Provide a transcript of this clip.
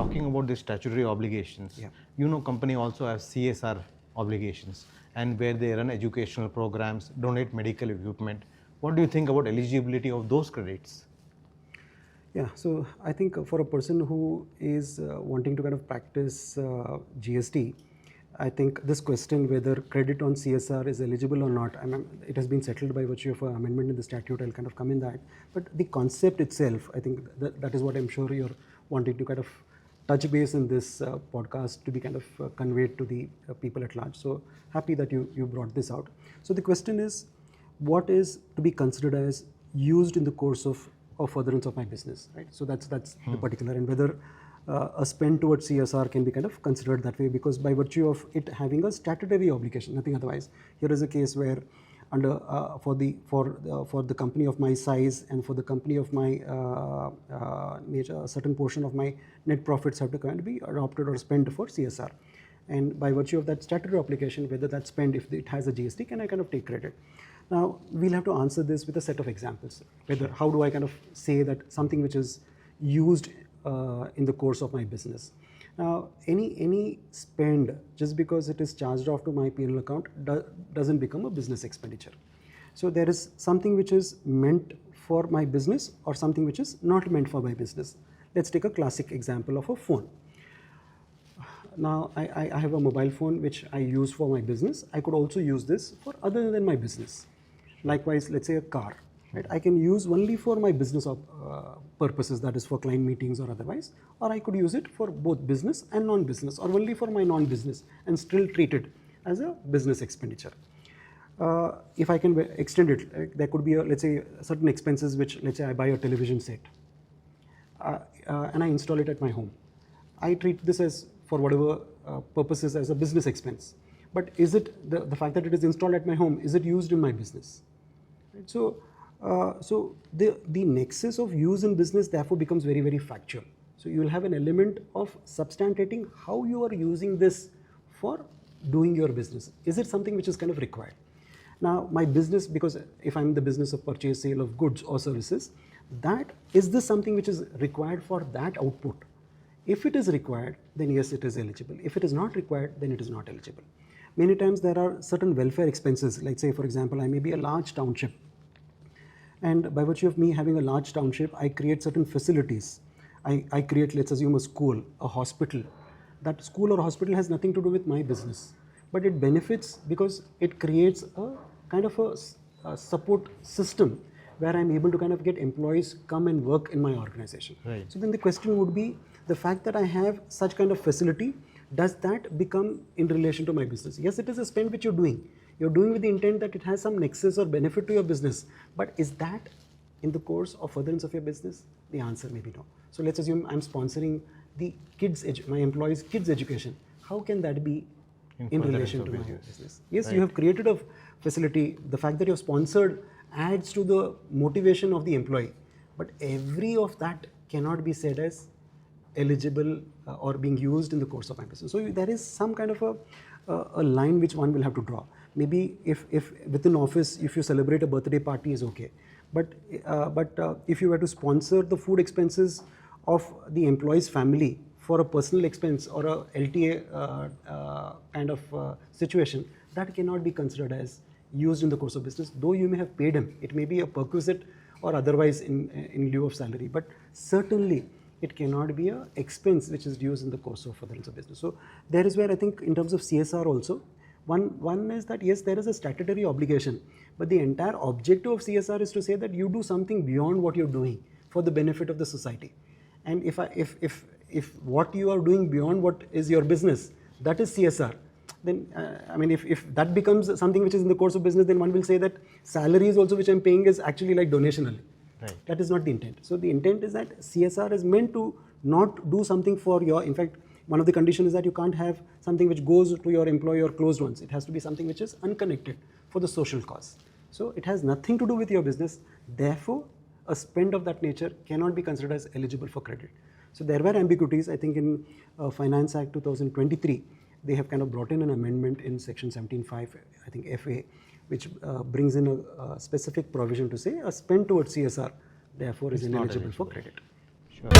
talking about the statutory obligations, company also has CSR obligations, and where they run educational programs, donate medical equipment. What do you think about eligibility of those credits? Yeah, so I think for a person who is wanting to kind of practice GST, I think this question whether credit on CSR is eligible or not, it has been settled by virtue of an amendment in the statute. I'll kind of come in that. But the concept itself, I think that is what I'm sure you're wanting to kind of touch base in this podcast to be kind of conveyed to the people at large. So happy that you brought this out. So the question is, what is to be considered as used in the course of furtherance of my business, right? So that's the particular, and whether a spend towards CSR can be kind of considered that way, because by virtue of it having a statutory obligation, nothing otherwise. Here is a case where under for the company of my size and for the company of my nature, a certain portion of my net profits have to kind of be adopted or spent for CSR. And by virtue of that statutory obligation, whether that spend, if it has a GST, can I kind of take credit? Now, we'll have to answer this with a set of examples. Whether how do I kind of say that something which is used in the course of my business. Now, any spend, just because it is charged off to my P&L account, doesn't become a business expenditure. So there is something which is meant for my business or something which is not meant for my business. Let's take a classic example of a phone. Now, I have a mobile phone which I use for my business. I could also use this for other than my business. Likewise, let's say a car. Right? I can use only for my business purposes, that is for client meetings or otherwise, or I could use it for both business and non-business, or only for my non-business and still treat it as a business expenditure. If I can extend it, there could be, let's say, certain expenses which, let's say, I buy a television set and I install it at my home. I treat this as, for whatever purposes, as a business expense. But is it, the fact that it is installed at my home, is it used in my business? Right? So the nexus of use in business therefore becomes very, very factual. So you will have an element of substantiating how you are using this for doing your business. Is it something which is kind of required? Now, my business, because if I'm in the business of purchase, sale of goods or services, is this something which is required for that output? If it is required, then yes, it is eligible. If it is not required, then it is not eligible. Many times there are certain welfare expenses, like say, for example, I may be a large township. And by virtue of me having a large township, I create certain facilities. I create, let's assume, a school, a hospital. That school or hospital has nothing to do with my business, but it benefits because it creates a kind of a support system where I'm able to kind of get employees come and work in my organization. Right. So then the question would be, the fact that I have such kind of facility, does that become in relation to my business? Yes, it is a spend which you're doing. You're doing with the intent that it has some nexus or benefit to your business. But is that in the course of furtherance of your business? The answer may be no. So let's assume I'm sponsoring the my employees' kids' education. How can that be in relation to my business? Yes, right. You have created a facility. The fact that you're sponsored adds to the motivation of the employee. But every of that cannot be said as eligible or being used in the course of my business. So there is some kind of a line which one will have to draw. Maybe if within office, if you celebrate a birthday party is okay. But if you were to sponsor the food expenses of the employee's family for a personal expense or a LTA kind of situation, that cannot be considered as used in the course of business, though you may have paid him. It may be a perquisite or otherwise in lieu of salary, but certainly it cannot be an expense which is used in the course of furtherance of business. So there is where I think in terms of CSR also, one is that yes, there is a statutory obligation, but the entire objective of CSR is to say that you do something beyond what you're doing for the benefit of the society. And if what you are doing beyond what is your business, that is CSR, then I mean, if that becomes something which is in the course of business, then one will say that salaries also which I'm paying is actually like donational. Right. That is not the intent. So the intent is that CSR is meant to not do something for your, in fact, one of the conditions is that you can't have something which goes to your employee or closed ones. It has to be something which is unconnected for the social cause. So it has nothing to do with your business. Therefore, a spend of that nature cannot be considered as eligible for credit. So there were ambiguities. I think in Finance Act 2023, they have kind of brought in an amendment in section 17.5, I think FA, which brings in a specific provision to say a spend towards CSR, therefore, is ineligible for credit. Sure.